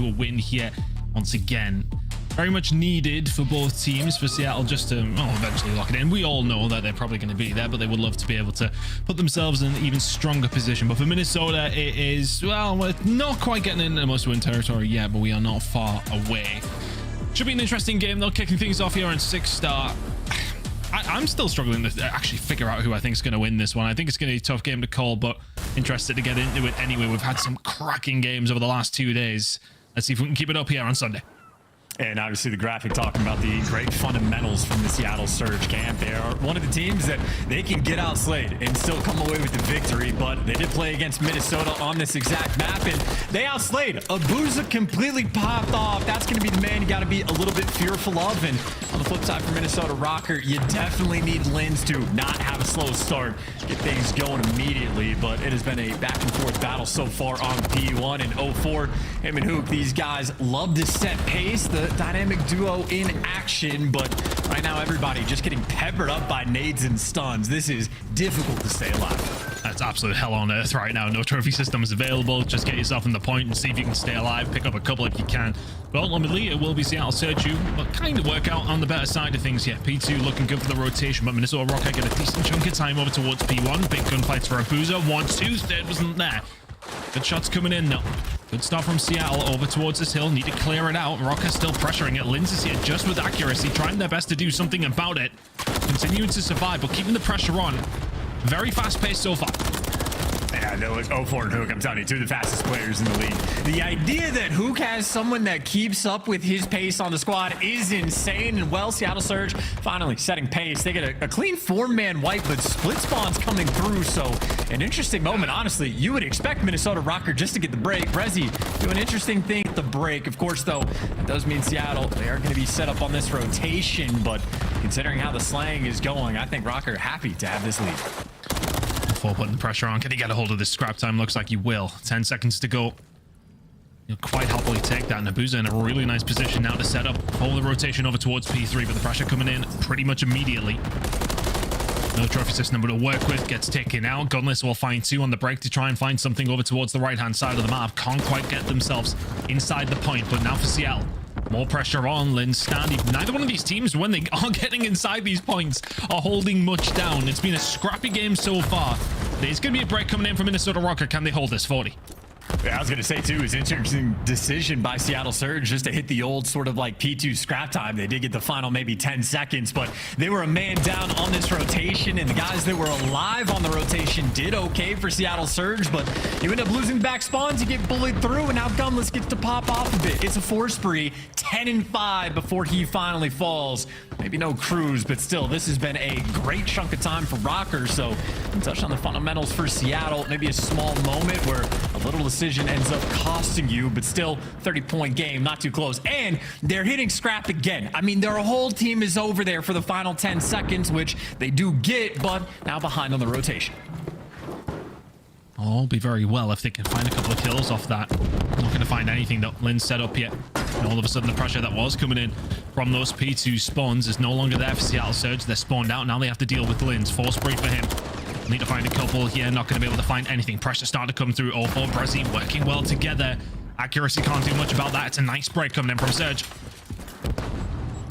to a win here once again. Very much needed for both teams, for Seattle just to eventually lock it in. We all know that they're probably going to be there, but they would love to be able to put themselves in an even stronger position. But for Minnesota, it is, well, we're not quite getting into must-win territory yet, but we are not far away. Should be an interesting game, though, kicking things off here on 6-star. I'm still struggling to actually figure out who I think is going to win this one. I think it's going to be a tough game to call, but interested to get into it anyway. We've had some cracking games over the last 2 days. Let's see if we can keep it up here on Sunday. And obviously the graphic talking about the great fundamentals from the Seattle Surge camp. They are one of the teams that they can get outslayed and still come away with the victory, but they did play against Minnesota on this exact map, and they outslayed. Abuza completely popped off. That's going to be the man you got to be a little bit fearful of. And on the flip side for Minnesota Rocker, you definitely need Lins to not have a slow start, get things going immediately. But it has been a back and forth battle so far on P1 and 04. Him and Hook, these guys love to set pace. The dynamic duo in action, but right now everybody just getting peppered up by nades and stuns. This is difficult to stay alive. That's absolute hell on earth right now. No trophy systems available. Just get yourself in the point and see if you can stay alive. Pick up a couple if you can. But ultimately, it will be Seattle Search you, but kind of work out on the better side of things. Yeah, P2 looking good for the rotation, but Minnesota Rocker get a decent chunk of time over towards P1. Big gunfights for Abuza. 1-2, third wasn't there. Good shots coming in though. Good start from Seattle over towards this hill. Need to clear it out. Rocker still pressuring it. Linz is here just with accuracy, trying their best to do something about it. Continuing to survive, but keeping the pressure on. Very fast paced so far. Yeah, those 04 and Hook, I'm telling you, two of the fastest players in the league. The idea that Hook has someone that keeps up with his pace on the squad is insane. And well, Seattle Surge finally setting pace. They get a clean 4-man wipe, but split spawns coming through. So an interesting moment, honestly. You would expect Minnesota Rocker just to get the break. Brezzy do an interesting thing at the break. Of course, though, it does mean Seattle, they are going to be set up on this rotation. But considering how the slang is going, I think Rocker happy to have this lead. Before putting the pressure on, can he get a hold of this scrap time? Looks like he will. 10 seconds to go. He'll quite happily take that. Nabuza in a really nice position now to set up, follow the rotation over towards P3, but the pressure coming in pretty much immediately. No trophy system to work with, gets taken out. Gunless will find 2 on the break to try and find something over towards the right-hand side of the map. Can't quite get themselves inside the point, but now for Seattle. More pressure on Lin Standy. Neither one of these teams, when they are getting inside these points, are holding much down. It's been a scrappy game so far. There's going to be a break coming in from Minnesota Rocker. Can they hold this 40? Yeah, I was going to say, too, it's an interesting decision by Seattle Surge just to hit the old sort of like P2 scrap time. They did get the final maybe 10 seconds, but they were a man down on this rotation, and the guys that were alive on the rotation did okay for Seattle Surge, but you end up losing back spawns, you get bullied through, and now Gunless gets to pop off a bit. It's a 4 spree, 10-5 before he finally falls. Maybe no cruise, but still, this has been a great chunk of time for Rocker, so touch on the fundamentals for Seattle. Maybe a small moment where a little decision ends up costing you, but still 30-point game, not too close. And they're hitting scrap again. I mean, their whole team is over there for the final 10 seconds, which they do get, but now behind on the rotation. All be very well if they can find a couple of kills off that. Not going to find anything that Lin set up yet. And all of a sudden, the pressure that was coming in from those P2 spawns is no longer there for Seattle Surge. They're spawned out. Now they have to deal with Lin's. 4 spree for him. Need to find a couple here. Not going to be able to find anything. Pressure starting to come through. 04 Brezzy working well together. Accuracy can't do much about that. It's a nice break coming in from Surge.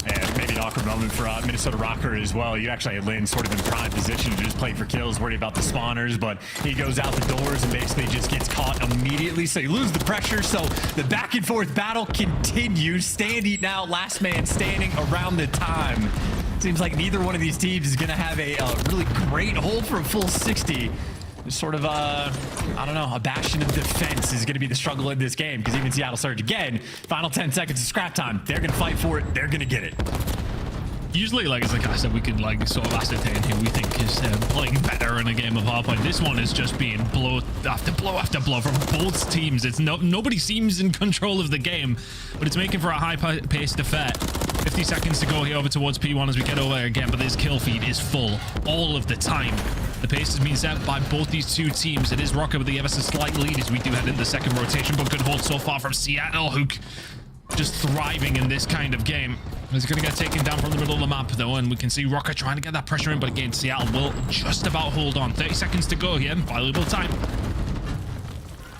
And maybe an awkward moment for Minnesota Rocker as well. You actually had Lin sort of in prime position to just play for kills, worried about the spawners, but he goes out the doors and basically just gets caught immediately. So you lose the pressure. So the back and forth battle continues. Standy now last man standing around the time. Seems like neither one of these teams is going to have a really great hold for a full 60. Sort of, I don't know, a bastion of defense is going to be the struggle in this game, because even Seattle Surge, again, final 10 seconds of scrap time. They're going to fight for it. They're going to get it. Usually, like I said, we could like sort of ascertain who we think is playing better in a game of Hardpoint. This one is just being blow after blow after blow from both teams. It's nobody seems in control of the game, but it's making for a high-paced affair. 50 seconds to go here over towards P1 as we get over again, but this kill feed is full all of the time. The pace has been set by both these two teams. It is Rocker with the ever so slight lead as we do head into the second rotation, but good hold so far from Seattle, who just thriving in this kind of game. He's going to get taken down from the middle of the map, though, and we can see Rocker trying to get that pressure in, but again, Seattle will just about hold on. 30 seconds to go here, valuable time.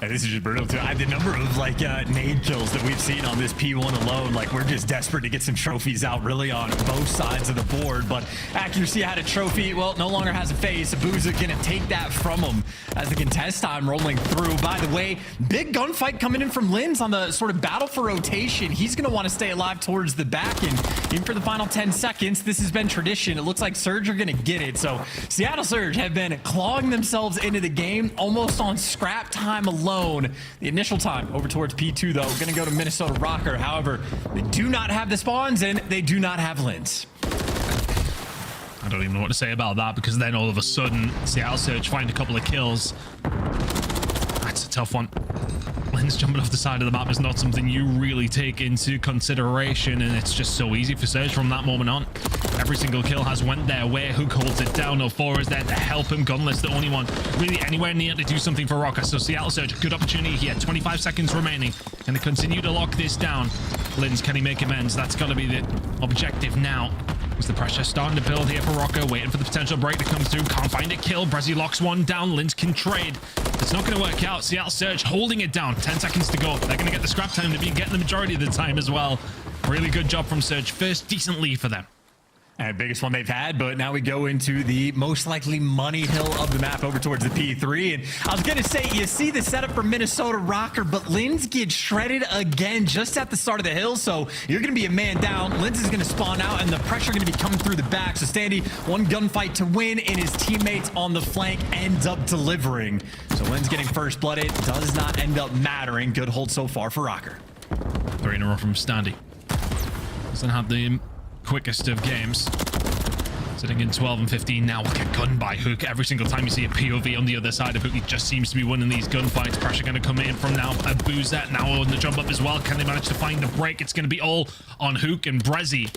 And this is just brutal too. The number of like nade kills that we've seen on this P1 alone, like we're just desperate to get some trophies out really on both sides of the board. But accuracy had a trophy, well, no longer has a face. Abuza gonna take that from him as the contest time rolling through. By the way, big gunfight coming in from Linz on the sort of battle for rotation. He's gonna want to stay alive towards the back, and even for the final 10 seconds, this has been tradition. It looks like Surge are gonna get it. So Seattle Surge have been clawing themselves into the game almost on scrap time alone. The initial time over towards P2 though, gonna go to Minnesota Rocker. However, they do not have the spawns and they do not have Linz. I don't even know what to say about that, because then all of a sudden Seattle Surge find a couple of kills. That's a tough one. Linz jumping off the side of the map is not something you really take into consideration, and it's just so easy for Surge from that moment on. Every single kill has went their way. Hook holds it down. 04 is there to help him. Gunless, the only one really anywhere near to do something for Rocker. So Seattle Surge, good opportunity here. 25 seconds remaining. Can they continue to lock this down? Linz, can he make amends? That's got to be the objective now. Is the pressure starting to build here for Rocker, waiting for the potential break to come through. Can't find a kill. Brezzy locks one down. Linz can trade. It's not going to work out. Seattle Surge holding it down. 10 seconds to go. They're going to get the scrap time to be getting the majority of the time as well. Really good job from Surge. First decent lead for them. And biggest one they've had, but now we go into the most likely money hill of the map over towards the P3. And I was gonna say, you see the setup for Minnesota Rocker, but Linz gets shredded again just at the start of the hill. So you're gonna be a man down. Linz is gonna spawn out and the pressure gonna be coming through the back. So Standy, one gunfight to win, and his teammates on the flank end up delivering. So Linz getting first blood, it does not end up mattering. Good hold so far for Rocker. 3 in a row from Standy. Doesn't have the quickest of games. Sitting in 12 and 15 now. Will get gunned by Hook every single time you see a POV on the other side of Hook. He just seems to be winning these gunfights. Pressure going to come in from now. Abuza now on the jump up as well. Can they manage to find the break? It's going to be all on Hook and Brezzy,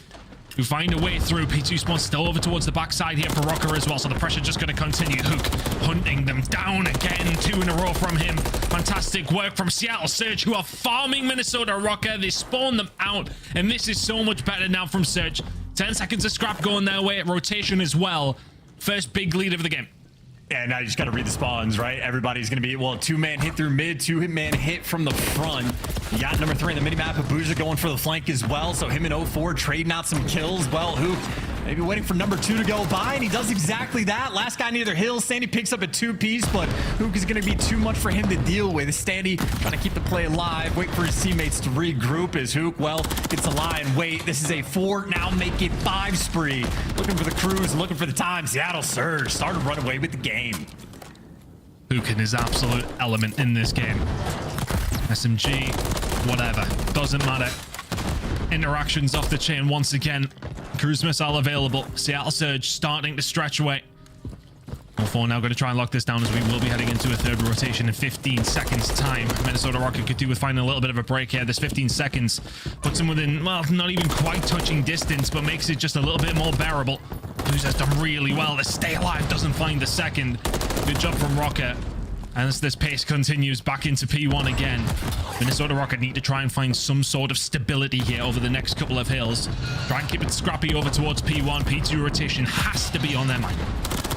who find a way through. P2 spawn still over towards the backside here for Rocker as well, so the pressure just going to continue. Hook hunting them down again. 2 in a row from him. Fantastic work from Seattle Surge, who are farming Minnesota Rocker. They spawn them out, and this is so much better now from Surge. 10 seconds of scrap going their way at rotation as well. First big lead of the game. Yeah, now you just got to read the spawns, right? Everybody's going to be, well, 2-man hit through mid, 2-man hit from the front. You got number 3 in the minimap, Abuja going for the flank as well. So him and 04 trading out some kills. Well, Hook maybe waiting for number 2 to go by, and he does exactly that. Last guy near the hill. Standy picks up a 2-piece, but Hook is going to be too much for him to deal with. Standy trying to keep the play alive, wait for his teammates to regroup as Hook, well, gets to lie and wait. This is a 4, now make it 5 spree. Looking for the cruise and looking for the time. Seattle Surge started to run away with the game. Hook in his absolute element in this game. SMG, whatever, doesn't matter. Interactions off the chain once again. Cruise missile available. Seattle Surge starting to stretch away. 04 now going to try and lock this down, as we will be heading into a third rotation in 15 seconds time. Minnesota Rocket could do with finding a little bit of a break here. This 15 seconds puts him within, well, not even quite touching distance, but makes it just a little bit more bearable. Blues has done really well. The stay alive doesn't find the second. Good job from Rocket. And as this pace continues back into P1 again, Minnesota Rocket need to try and find some sort of stability here over the next couple of hills. Try and keep it scrappy over towards P1. P2 rotation has to be on their mind.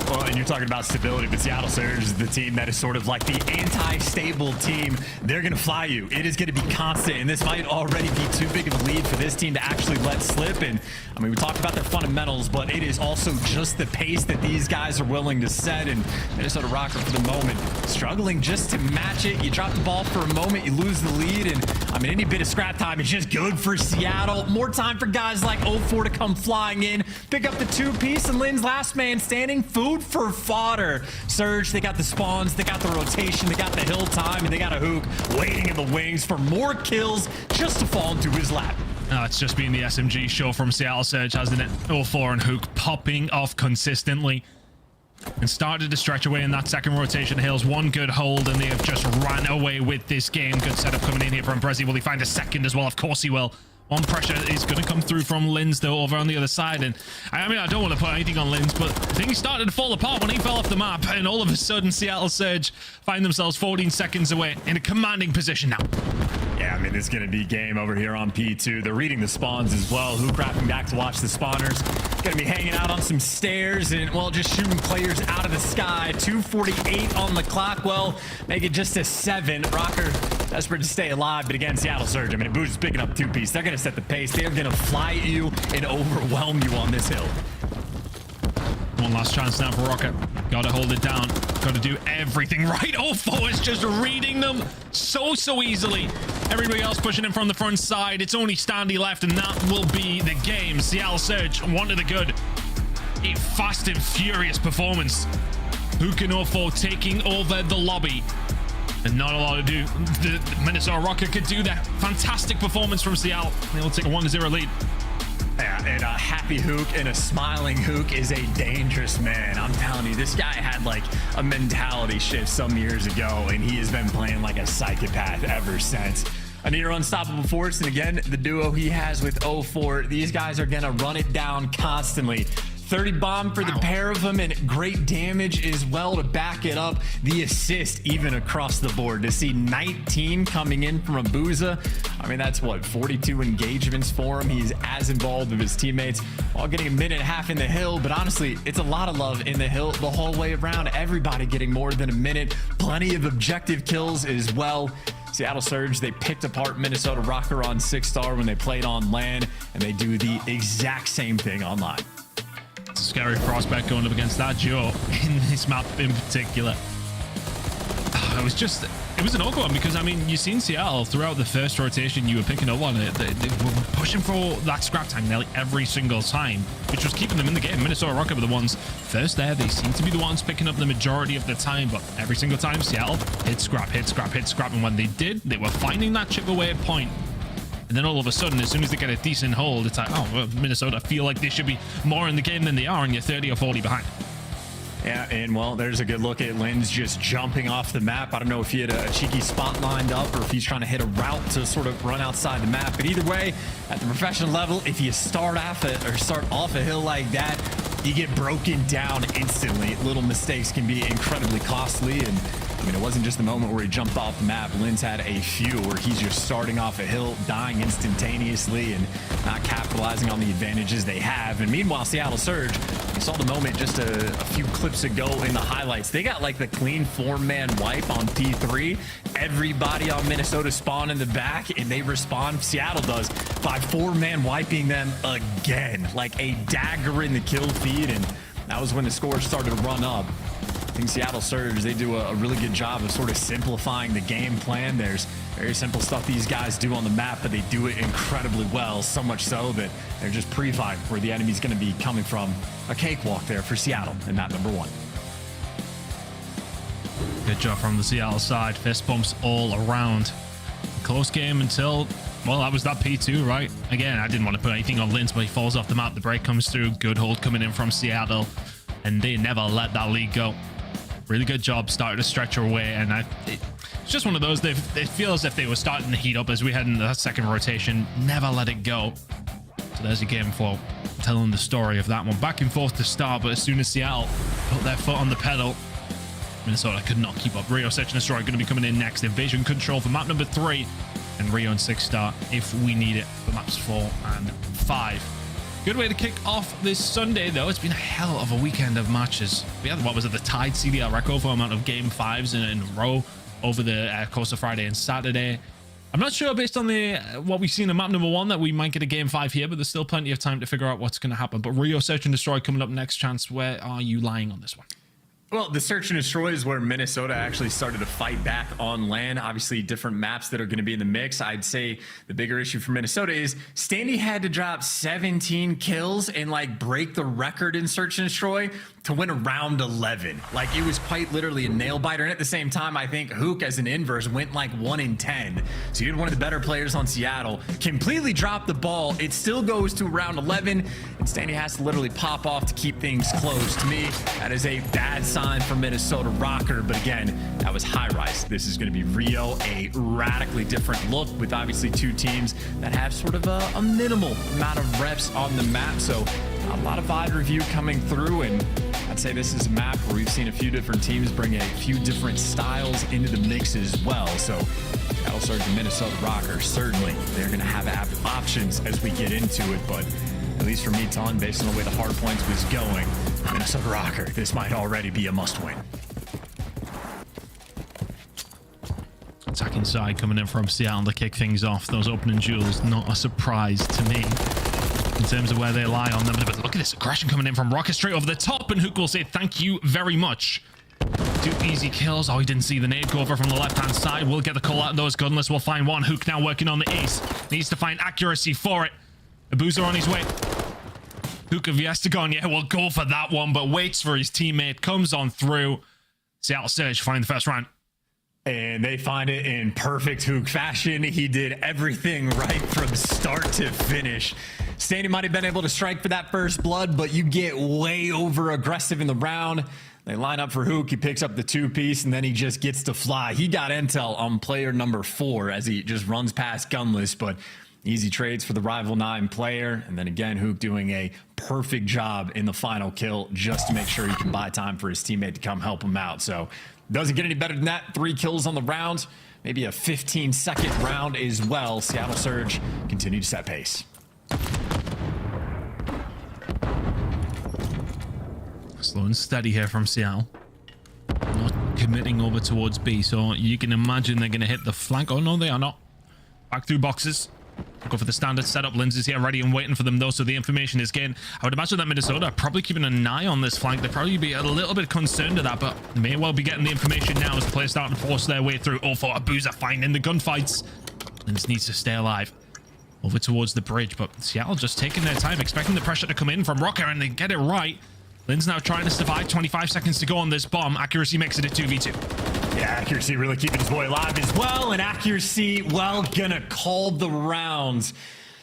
Well, and you're talking about stability, but Seattle Surge is the team that is sort of like the anti-stable team. They're going to fly you. It is going to be constant, and this might already be too big of a lead for this team to actually let slip. And, I mean, we talked about their fundamentals, but it is also just the pace that these guys are willing to set. And Minnesota Rocker, for the moment, struggling just to match it. You drop the ball for a moment, you lose the lead, and, I mean, any bit of scrap time is just good for Seattle. More time for guys like 04 to come flying in, pick up the 2-piece, and Lynn's last man standing. Food for fodder. Surge, they got the spawns, they got the rotation, they got the hill time, and they got a Hook waiting in the wings for more kills just to fall into his lap. Oh, it's just been the SMG show from Seattle Surge, hasn't it? 04 and Hook popping off consistently and started to stretch away in that second rotation. Hills, one good hold, and they have just ran away with this game. Good setup coming in here from Brezzy. Will he find a second as well? Of course he will. One pressure is going to come through from Linz, though, over on the other side. And I mean, I don't want to put anything on Linz, but things started to fall apart when he fell off the map. And all of a sudden, Seattle Surge find themselves 14 seconds away in a commanding position now. Yeah, I mean, it's going to be game over here on P2. They're reading the spawns as well. Hook wrapping back to watch the spawners. Going to be hanging out on some stairs and, well, just shooting players out of the sky. 2:48 on the clock. Well, make it just a 7. Rocker desperate to stay alive, but again, Seattle Surge, I mean, Booz is picking up 2-piece. They're going to set the pace. They're going to fly at you and overwhelm you on this hill. One last chance now for Rocket. Gotta hold it down. Gotta do everything right. Oh, four is just reading them so easily. Everybody else pushing in from the front side. It's only Standy left, and that will be the game. Seattle Surge, one to the good. A fast and furious performance. Hook and 04 taking over the lobby. And not a lot to do. The Minnesota Rocket could do that. Fantastic performance from Seattle. They'll take a 1-0 lead. Yeah, and a happy Hook and a smiling Hook is a dangerous man. I'm telling you, this guy had like a mentality shift some years ago, and he has been playing like a psychopath ever since. A near unstoppable force, and again, the duo he has with 04, these guys are gonna run it down constantly. 30 bomb for the pair of them, and great damage as well to back it up. The assist even across the board. To see 19 coming in from Abuza, I mean, that's what, 42 engagements for him. He's as involved with his teammates while getting a minute and a half in the hill. But honestly, it's a lot of love in the hill the whole way around. Everybody getting more than a minute. Plenty of objective kills as well. Seattle Surge, they picked apart Minnesota Rocker on 6-star when they played on LAN, and they do the exact same thing online. Scary prospect going up against that duo in this map in particular. It was an awkward one because, I mean, you've seen Seattle throughout the first rotation you were picking up on it. They were pushing for that scrap time nearly every single time, which was keeping them in the game. Minnesota Rocket were the ones first there. They seem to be the ones picking up the majority of the time, but every single time Seattle hit scrap, hit scrap, hit scrap. And when they did, they were finding that chip away point. And then all of a sudden, as soon as they get a decent hold, it's like, oh, well, Minnesota feel like they should be more in the game than they are, and you're 30 or 40 behind. Yeah, and well, there's a good look at Linz just jumping off the map. I don't know if he had a cheeky spot lined up or if he's trying to hit a route to sort of run outside the map. But either way, at the professional level, if you start off a hill like that, you get broken down instantly. Little mistakes can be incredibly costly. And I mean, it wasn't just the moment where he jumped off the map. Linz had a few where he's just starting off a hill, dying instantaneously, and not capitalizing on the advantages they have. And meanwhile, Seattle Surge, you saw the moment just a few clips ago in the highlights. They got like the clean 4-man wipe on P3. Everybody on Minnesota spawn in the back, and they respond. Seattle does by 4-man wiping them again, like a dagger in the kill feed. And that was when the scores started to run up. I think Seattle Surge, they do a really good job of sort of simplifying the game plan. There's very simple stuff these guys do on the map, but they do it incredibly well, so much so that they're just pre-fied where the enemy's going to be coming from. A cakewalk there for Seattle in map number 1. Good job from the Seattle side. Fist bumps all around. Close game until, well, that was that P2, right? Again, I didn't want to put anything on Linz, but he falls off the map. The break comes through. Good hold coming in from Seattle, and they never let that lead go. Really good job starting to stretch away, and it's just one of those, it feels as if they were starting to heat up as we head into that second rotation. Never let it go. So there's a game for telling the story of that one. Back and forth to start, but as soon as Seattle put their foot on the pedal, Minnesota could not keep up. Rio Search Destroy going to be coming in next. Invasion Control for map number 3, and Rio and 6-star if we need it for maps 4 and 5. Good way to kick off this Sunday, though. It's been a hell of a weekend of matches. We had, what was it, the tied CDL record for amount of game 5s in a row over the course of Friday and Saturday. I'm not sure, based on what we've seen in map number 1, that we might get a game 5 here, but there's still plenty of time to figure out what's going to happen. But Rio Search and Destroy coming up next. Chance, where are you lying on this one? Well, the Search and Destroy is where Minnesota actually started to fight back on LAN. Obviously, different maps that are going to be in the mix. I'd say the bigger issue for Minnesota is Standy had to drop 17 kills and like break the record in Search and Destroy to win a round 11. Like, it was quite literally a nail biter. And at the same time, I think Hook as an inverse went like 1 in 10. So you had one of the better players on Seattle completely drop the ball. It still goes to round 11, and Standy has to literally pop off to keep things close. To me, that is a bad sign for Minnesota Rocker. But again, that was high rise. This is going to be Rio, a radically different look with obviously 2 teams that have sort of a minimal amount of reps on the map. So a lot of VOD review coming through, and I'd say this is a map where we've seen a few different teams bring a few different styles into the mix as well. So Seattle Surge and Minnesota Rocker, certainly they're going to have options as we get into it. But at least for me, Ton, based on the way the Hardpoint was going, Minnesota Rocker, this might already be a must-win. Attacking side coming in from Seattle to kick things off. Those opening duels, not a surprise to me in terms of where they lie on them. But look at this aggression coming in from Rocket straight over the top, and Hook will say thank you very much. 2 easy kills. Oh, he didn't see the nade go over from the left-hand side. We'll get the call out of those gunless. We'll find one. Hook now working on the ace. Needs to find accuracy for it. Abuza on his way. Hook, if he has to go on, yeah, we'll go for that one, but waits for his teammate. Comes on through. Seattle Surge find the first round. And they find it in perfect Hook fashion. He did everything right from start to finish. Sandy might have been able to strike for that first blood, but you get way over aggressive in the round. They line up for Hook. He picks up the 2-piece, and then he just gets to fly. He got intel on player number 4 as he just runs past gunless, but easy trades for the rival 9 player. And then again, Hook doing a perfect job in the final kill just to make sure he can buy time for his teammate to come help him out. So doesn't get any better than that. 3 kills on the round, maybe a 15-second round as well. Seattle Surge continue to set pace. Slow and steady here from Seattle. Not committing over towards B, so you can imagine they're going to hit the flank. Oh, no, they are not. Back through boxes. Go for the standard setup. Lindsay's here ready and waiting for them, though, so the information is gained. I would imagine that Minnesota are probably keeping an eye on this flank. They'd probably be a little bit concerned of that, but may well be getting the information now as players start to force their way through. Oh, for Abuza finding the gunfights. Lindsay needs to stay alive. Over towards the bridge, but Seattle just taking their time, expecting the pressure to come in from Rocker, and they get it right. Lynn's now trying to survive. 25 seconds to go on this bomb. Accuracy makes it a 2v2. Yeah, Accuracy really keeping his boy alive as well. And Accuracy, well, gonna call the rounds.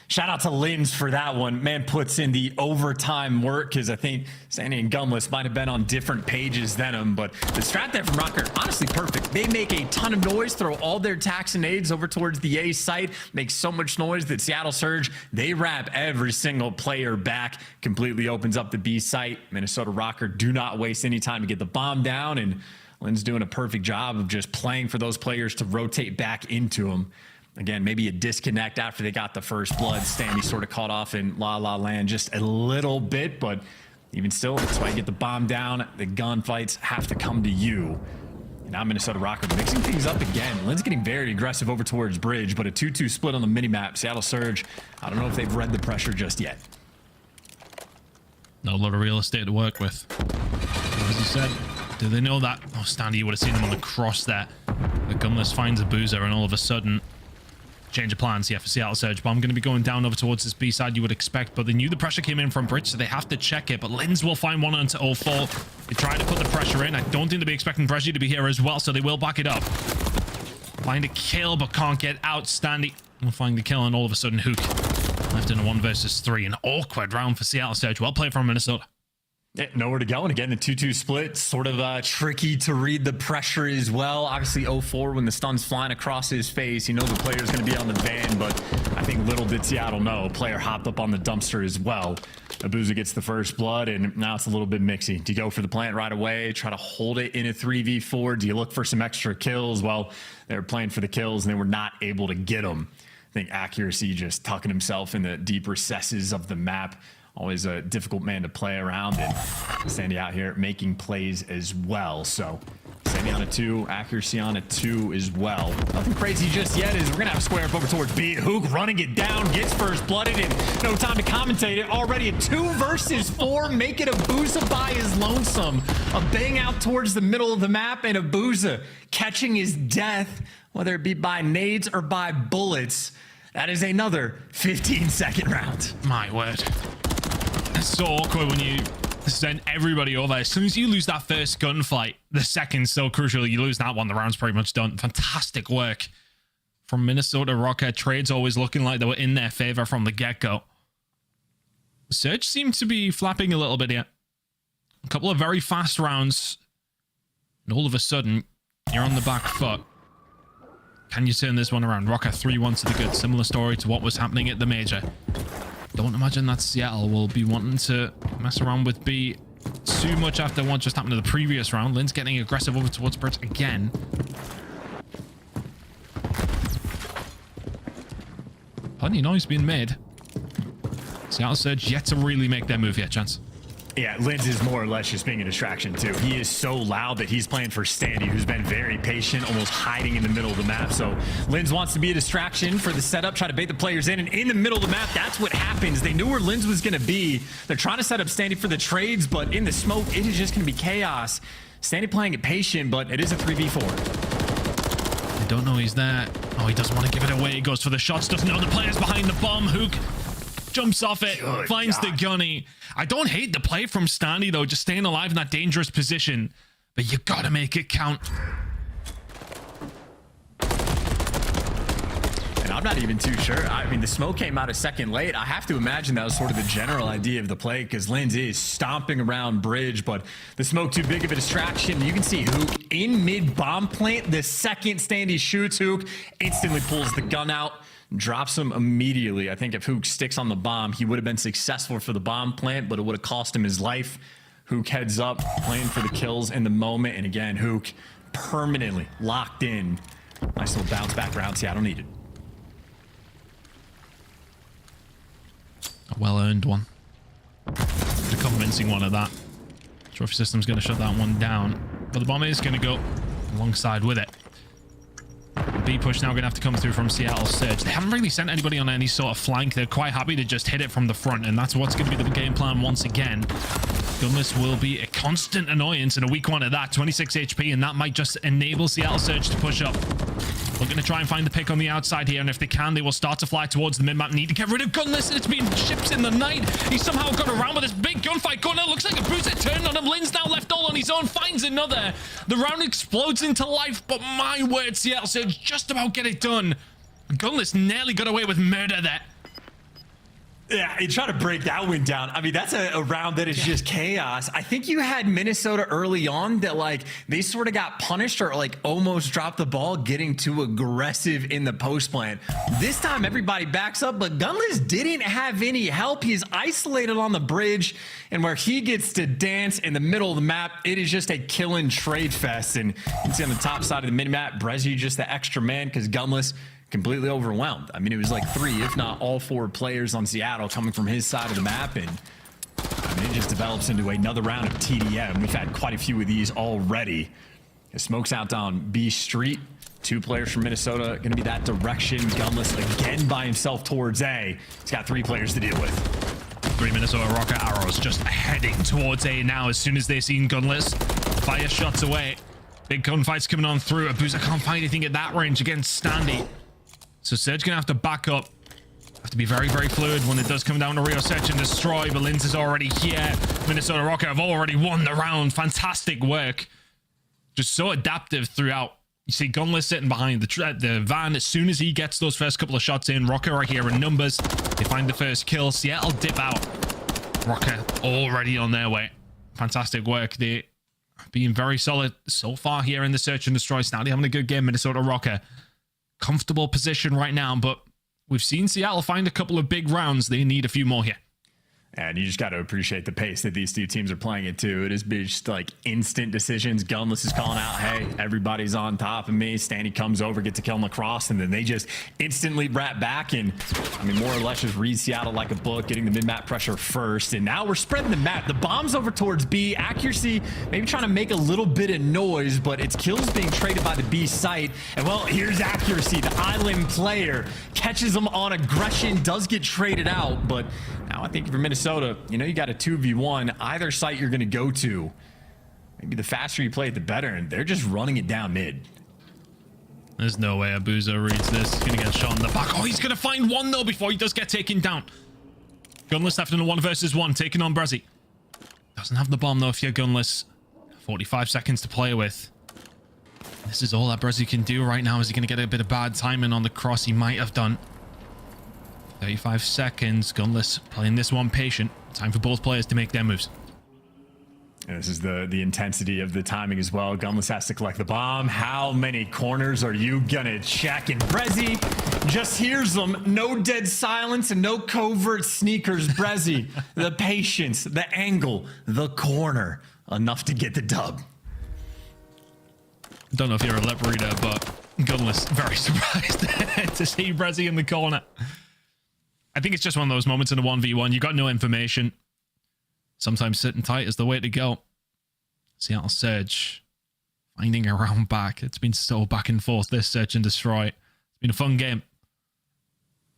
Shout out to Linz for that one. Man puts in the overtime work, because I think Sandy and Gunless might have been on different pages than him. But the strat there from Rocker, honestly perfect. They make a ton of noise, throw all their tax and nades over towards the A site, make so much noise that Seattle Surge, they wrap every single player back, completely opens up the B site. Minnesota Rocker do not waste any time to get the bomb down, and Lynn's doing a perfect job of just playing for those players to rotate back into them. Again, maybe a disconnect after they got the first blood. Stanley sort of caught off in La La Land just a little bit, but even still, that's why you get the bomb down. The gunfights have to come to you. And now Minnesota Rocker mixing things up again. Lynn's getting very aggressive over towards bridge, but a 2-2 split on the minimap. Seattle Surge, I don't know if they've read the pressure just yet. Not a lot of real estate to work with. As you said, do they know that? Oh, Stanley, you would have seen him on the cross there. The gunless finds a boozer, and all of a sudden, change of plans here for Seattle Surge. Bomb going to be going down over towards this B side, you would expect, but they knew the pressure came in from bridge, so they have to check it. But Linz will find one onto 04. They try to put the pressure in. I don't think they'll be expecting pressure to be here as well, so they will back it up. Find a kill, but can't get out. Standy will find the kill, and all of a sudden, Hook left in a 1 versus 3. An awkward round for Seattle Surge. Well played from Minnesota. Yeah, nowhere to go. And again, the 2-2 split, sort of tricky to read the pressure as well. Obviously, 04, when the stun's flying across his face, he knows the player's going to be on the van, but I think little did Seattle know. Player hopped up on the dumpster as well. Abuza gets the first blood, and now it's a little bit mixy. Do you go for the plant right away, try to hold it in a 3v4? Do you look for some extra kills? Well, they were playing for the kills, and they were not able to get them. I think Accuracy just tucking himself in the deep recesses of the map. Always a difficult man to play around, and Sandy out here making plays as well. So Sandy on a 2, Accuracy on a 2 as well. Nothing crazy just yet, as we're gonna have a square up over towards B. Hook running it down, gets first blooded, and no time to commentate it. Already a 2 versus 4, make it Abuza by his lonesome. A bang out towards the middle of the map, and Abuza catching his death, whether it be by nades or by bullets. That is another 15-second round. My word. It's so awkward when you send everybody over. As soon as you lose that first gunfight, the second's so crucial. You lose that one, the round's pretty much done. Fantastic work from Minnesota Rocker. Trades always looking like they were in their favor from the get-go. Surge seemed to be flapping a little bit here. A couple of very fast rounds, and all of a sudden, you're on the back foot. Can you turn this one around? Rocker 3-1 to the good. Similar story to what was happening at the Major. Don't imagine that Seattle will be wanting to mess around with B too much after what just happened to the previous round. Lin's getting aggressive over towards Brett again. Plenty of noise being made. Seattle Surge yet to really make their move yet, Chance. Yeah, Linz is more or less just being a distraction too. He is so loud that he's playing for Standy, who's been very patient, almost hiding in the middle of the map. So Linz wants to be a distraction for the setup, try to bait the players in, and in the middle of the map, that's what happens. They knew where Linz was going to be. They're trying to set up Standy for the trades, but in the smoke, it is just going to be chaos. Standy playing it patient, but it is a 3v4. They don't know he's there. Oh, he doesn't want to give it away. He goes for the shots, doesn't know the players behind the bomb. Hook jumps off it, finds the gunny. I don't hate the play from Standy, though, just staying alive in that dangerous position. But you gotta make it count. And I'm not even too sure. I mean, the smoke came out a second late. I have to imagine that was sort of the general idea of the play, because Linz is stomping around bridge, but the smoke too big of a distraction. You can see Hook in mid bomb plant. The second Standy shoots, Hook instantly pulls the gun out, drops him immediately. I think if Hook sticks on the bomb, he would have been successful for the bomb plant, but it would have cost him his life. Hook heads up, playing for the kills in the moment, and again, Hook permanently locked in. Nice little bounce back round. Seattle needed. A well-earned one. A convincing one at that. Trophy system's going to shut that one down, but the bomb is going to go alongside with it. B push now going to have to come through from Seattle Surge. They haven't really sent anybody on any sort of flank. They're quite happy to just hit it from the front, and that's what's going to be the game plan once again. Gunless will be a constant annoyance in a weak one at that. 26 HP, and that might just enable Seattle Surge to push up. Looking to try and find the pick on the outside here, and if they can, they will start to fly towards the mid-map. Need to get rid of Gunless, and it's been ships in the night. He somehow got around with this big gunfight. Gunner looks like a booster turned on him. Lin's now left all on his own, finds another. The round explodes into life, but my word, Seattle Surge just about get it done. Gunless nearly got away with murder there. Yeah, he tried to break that one down. I mean, that's a round that is just chaos. I think you had Minnesota early on that, like, they sort of got punished or, like, almost dropped the ball getting too aggressive in the post plant. This time, everybody backs up, but Gunless didn't have any help. He's isolated on the bridge, and where he gets to dance in the middle of the map, it is just a killing trade fest. And you can see on the top side of the mid-map, Brezzy just the extra man because Gunless completely overwhelmed. I mean, it was like 3, if not all 4 players on Seattle coming from his side of the map, and I mean, it just develops into another round of TDM. We've had quite a few of these already. The smoke's out down B Street. 2 players from Minnesota going to be that direction. Gunless again by himself towards A. He's got 3 players to deal with. 3 Minnesota rocket arrows just heading towards A now as soon as they've seen Gunless. Fire shots away. Big gunfights coming on through. Abuser can't find anything at that range against Standy. So Surge gonna have to back up. Have to be very, very fluid when it does come down to Rio Search and Destroy, but Linz is already here. Minnesota Rocket have already won the round. Fantastic work. Just so adaptive throughout. You see Gunless sitting behind the van. As soon as he gets those first couple of shots in, Rocket right here in numbers. They find the first kill. Seattle dip out. Rocket already on their way. Fantastic work. They being very solid so far here in the Search and Destroy. Standy having a good game. Minnesota Rocket. Comfortable position right now, but we've seen Seattle find a couple of big rounds. They need a few more here. And you just got to appreciate the pace that these 2 teams are playing it too. It is just like instant decisions. Gunless is calling out, hey, everybody's on top of me. Standy comes over, gets a kill on the cross, and then they just instantly wrap back. And I mean, more or less just read Seattle like a book, getting the mid-map pressure first. And now we're spreading the map. The bomb's over towards B. Accuracy, maybe trying to make a little bit of noise, but its kills being traded by the B site. And well, here's Accuracy, the island player. Catches them on aggression, does get traded out, but now I think for Minnesota, you know, you got a 2v1, either site you're going to go to. Maybe the faster you play it, the better, and they're just running it down mid. There's no way Abuzo reads this. He's going to get shot in the back. Oh, he's going to find one, though, before he does get taken down. Gunless left in a 1 versus 1, taking on Brezzy. Doesn't have the bomb, though, if you're Gunless. 45 seconds to play with. This is all that Brezzy can do right now. Is he going to get a bit of bad timing on the cross? He might have done. 35 seconds. Gunless playing this one patient. Time for both players to make their moves. And this is the intensity of the timing as well. Gunless has to collect the bomb. How many corners are you gonna check? And Brezzy just hears them. No dead silence and no covert sneakers. Brezzy, the patience, the angle, the corner, enough to get the dub. Don't know if you're a lip reader, but Gunless very surprised to see Brezzy in the corner. I think it's just one of those moments in a 1v1. You got no information. Sometimes sitting tight is the way to go. Seattle Surge finding a round back. It's been so back and forth, this Search and Destroy. It's been a fun game.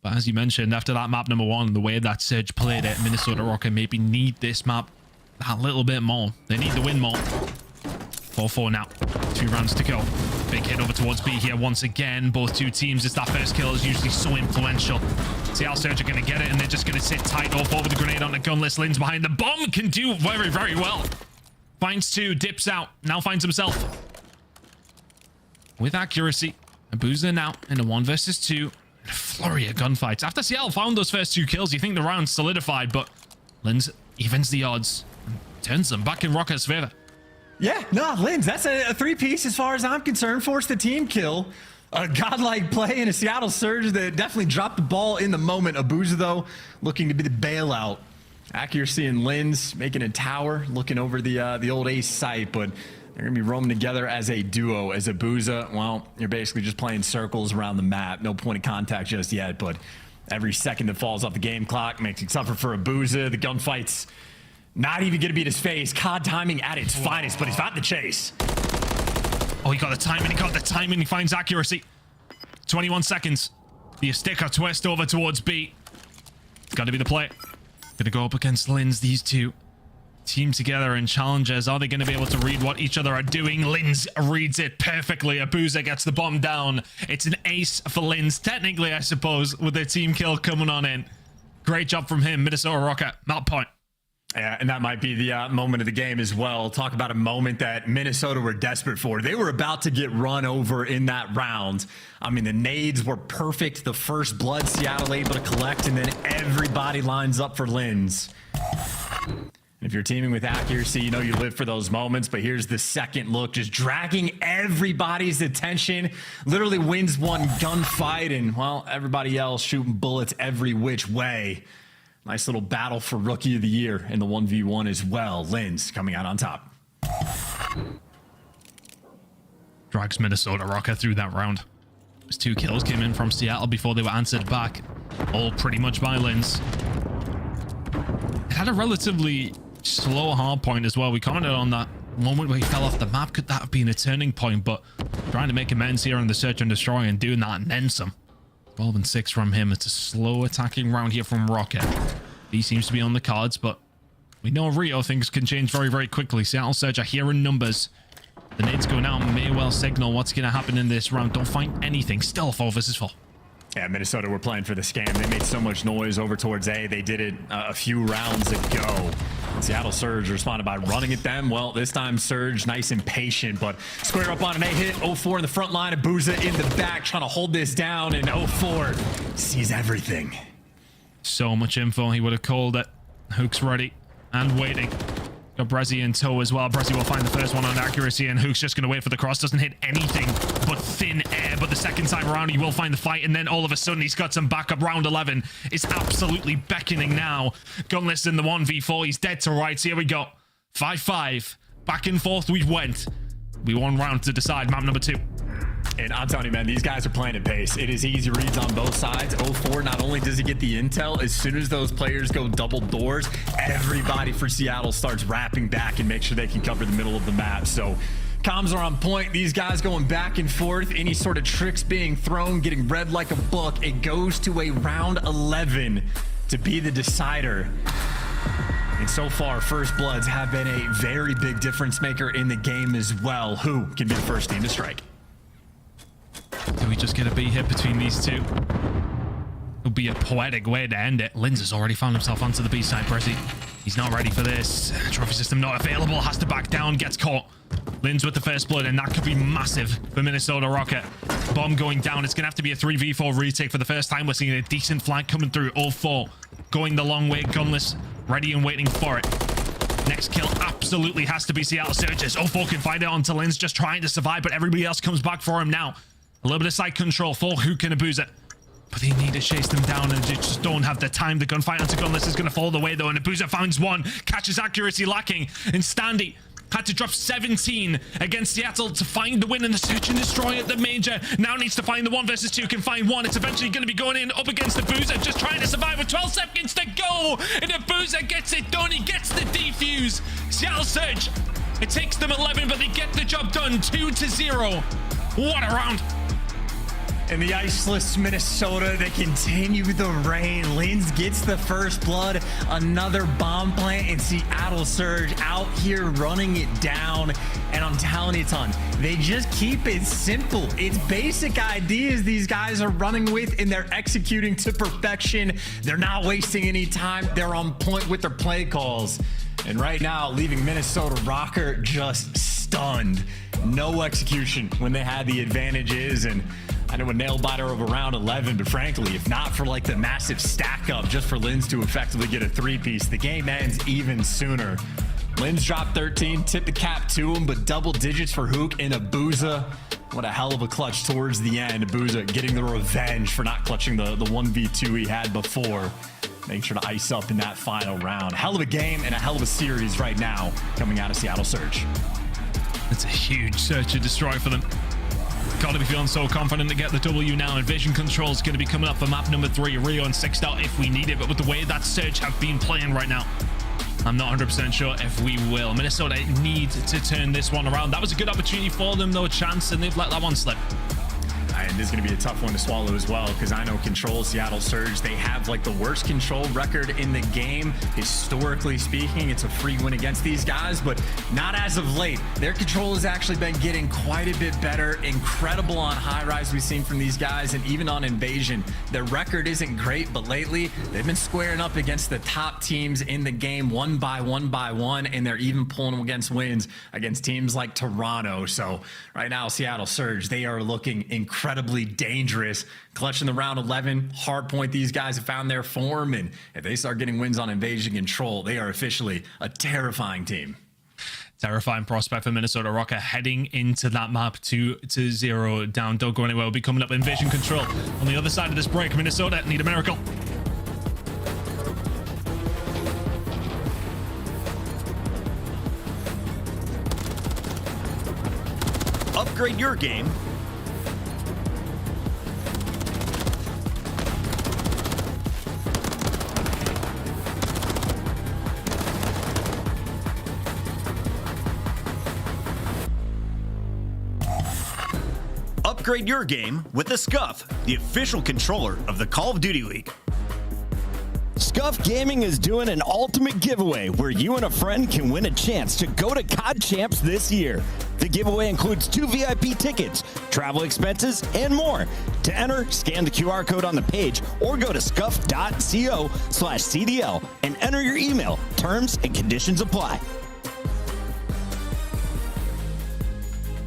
But as you mentioned, after that map number 1, the way that Surge played it, Minnesota Rocket maybe need this map that little bit more. They need to win more. 4-4 now. 2 rounds to go. Big hit over towards B here once again. Both two teams, it's that first kill is usually so influential. Seattle Surge are going to get it, and they're just going to sit tight off over the grenade on the Gunless. Lin's behind the bomb, can do very, very well. Finds 2, dips out, now finds himself. With accuracy, Abuza now in a 1 versus 2. And a flurry of gunfights. After Seattle found those first 2 kills, you think the round's solidified, but Linz evens the odds and turns them back in Rocket's favor. Yeah, no, Linz, that's a 3-piece as far as I'm concerned. Forced the team kill. A godlike play in a Seattle Surge that definitely dropped the ball in the moment. Abuza, though, looking to be the bailout. Accuracy and Linz making a tower, looking over the old ace site, but they're going to be roaming together as a duo. As Abuza, well, you're basically just playing circles around the map. No point of contact just yet, but every second that falls off the game clock makes it tougher for Abuza. The gunfight's not even going to be in his face. COD timing at its finest, but he's found the chase. Oh, he got the timing. He got the timing. He finds accuracy. 21 seconds. The sticker twist over towards B. It's got to be the play. Gonna go up against Linz. These two team together in challenges. Are they going to be able to read what each other are doing? Linz reads it perfectly. Abuza gets the bomb down. It's an ace for Linz, technically, I suppose, with their team kill coming on in. Great job from him. Minnesota Rocket, map point. Yeah, and that might be the moment of the game as well. Talk about a moment that Minnesota were desperate for. They were about to get run over in that round. I mean, the nades were perfect. The first blood Seattle able to collect, and then everybody lines up for Linz. If you're teaming with accuracy, you know you live for those moments, but here's the second look, just dragging everybody's attention. Literally wins one gunfight, and, well, everybody else shooting bullets every which way. Nice little battle for Rookie of the Year in the 1v1 as well. Linz coming out on top. Drags Minnesota Rocket through that round. Those 2 kills came in from Seattle before they were answered back. All pretty much by Linz. It had a relatively slow hard point as well. We commented on that moment where he fell off the map. Could that have been a turning point? But trying to make amends here in the Search and Destroy and doing that and then some. 12 and 6 from him. It's a slow attacking round here from Rocket. He seems to be on the cards, but we know Rio things can change very, very quickly. Seattle Surge are here in numbers. The nades going out may well signal what's going to happen in this round. Don't find anything. Still 4 versus 4. Yeah, Minnesota were playing for the scam. They made so much noise over towards A. They did it a few rounds ago. Seattle Surge responded by running at them. Well, this time Surge nice and patient, but square up on an A hit. 0-4 in the front line. Abuza in the back trying to hold this down, and 0-4 sees everything. So much info. He would have called it. Hook's ready and waiting. Got Brezzy in tow as well. Brezzy will find the first one on accuracy, and Hook's just going to wait for the cross. Doesn't hit anything but thin air, but the second time around he will find the fight, and then all of a sudden he's got some backup. Round 11 is absolutely beckoning now. Gunless in the 1v4. He's dead to rights. Here we go. 5-5. Back and forth we went. We won round to decide map number 2. And I'm telling you, man, these guys are playing at pace. It is easy reads on both sides. 0-4, not only does he get the intel, as soon as those players go double doors, everybody for Seattle starts wrapping back and make sure they can cover the middle of the map. So comms are on point. These guys going back and forth. Any sort of tricks being thrown, getting read like a book. It goes to a round 11 to be the decider. And so far, First Bloods have been a very big difference maker in the game as well. Who can be the first team to strike? Do we just get a B hit between these two? It'll be a poetic way to end it. Linz has already found himself onto the B side. Brezzy, he's not ready for this. Trophy system not available. Has to back down. Gets caught. Linz with the first blood, and that could be massive for Minnesota Rocket. Bomb going down. It's going to have to be a 3v4 retake for the first time. We're seeing a decent flag coming through. 0-4 going the long way. Gunless ready and waiting for it. Next kill absolutely has to be Seattle Surge's. 04 can find it on Lin's just trying to survive, but everybody else comes back for him now. A little bit of side control for Hook and Abuza. But they need to chase them down and they just don't have the time. The gunfight onto Gunless is going to fall the way though, and Abuza finds one, catches accuracy lacking, and Standy had to drop 17 against Seattle to find the win in the search and destroy at the Major. Now needs to find the 1 versus 2, can find one. It's eventually going to be going in up against Abuza, just trying to survive with 12 seconds to go. And Abuza gets it done. He gets the defuse. Seattle Surge, it takes them 11, but they get the job done. 2-0. What a round. In the iceless Minnesota, they continue the rain. Linz gets the first blood. Another bomb plant in Seattle Surge out here running it down. And I'm telling you, Ton, they just keep it simple. It's basic ideas these guys are running with, and they're executing to perfection. They're not wasting any time. They're on point with their play calls. And right now, leaving Minnesota Rocker just stunned. No execution when they had the advantages. And I know a nail biter of around 11, but frankly, if not for like the massive stack up just for Linz to effectively get a 3-piece, the game ends even sooner. Linz dropped 13, tipped the cap to him, but double digits for Hook and Abuza. What a hell of a clutch towards the end. Abuza getting the revenge for not clutching the 1v2 he had before. Make sure to ice up in that final round. Hell of a game and a hell of a series right now coming out of Seattle Surge. It's a huge search and destroy for them. Gotta be feeling so confident to get the W now, and vision control is going to be coming up for map number 3, Rio and 6 out if we need it, but with the way that Surge have been playing right now, I'm not 100% sure if we will. Minnesota need to turn this one around. That was a good opportunity for them, no chance, and they've let that one slip. And this is going to be a tough one to swallow as well, because I know Control, Seattle Surge, they have like the worst control record in the game. Historically speaking, it's a free win against these guys, but not as of late. Their control has actually been getting quite a bit better. Incredible on high rise we've seen from these guys, and even on Invasion. Their record isn't great, but lately they've been squaring up against the top teams in the game one by one, and they're even pulling them against wins against teams like Toronto. So right now, Seattle Surge, they are looking incredibly dangerous, clutching the round 11 hardpoint. These guys have found their form, and if they start getting wins on Invasion Control, they are officially a terrifying team. Terrifying prospect for Minnesota Rocker heading into that map 2-0 down. Don't go anywhere. We'll be coming up Invasion Control on the other side of this break. Minnesota need a miracle. Upgrade your game. Upgrade your game with the Scuff, the official controller of the Call of Duty League. Scuff Gaming is doing an ultimate giveaway where you and a friend can win a chance to go to COD Champs this year. The giveaway includes 2 VIP tickets, travel expenses, and more. To enter, scan the QR code on the page or go to scuff.co/CDL and enter your email. Terms and conditions apply.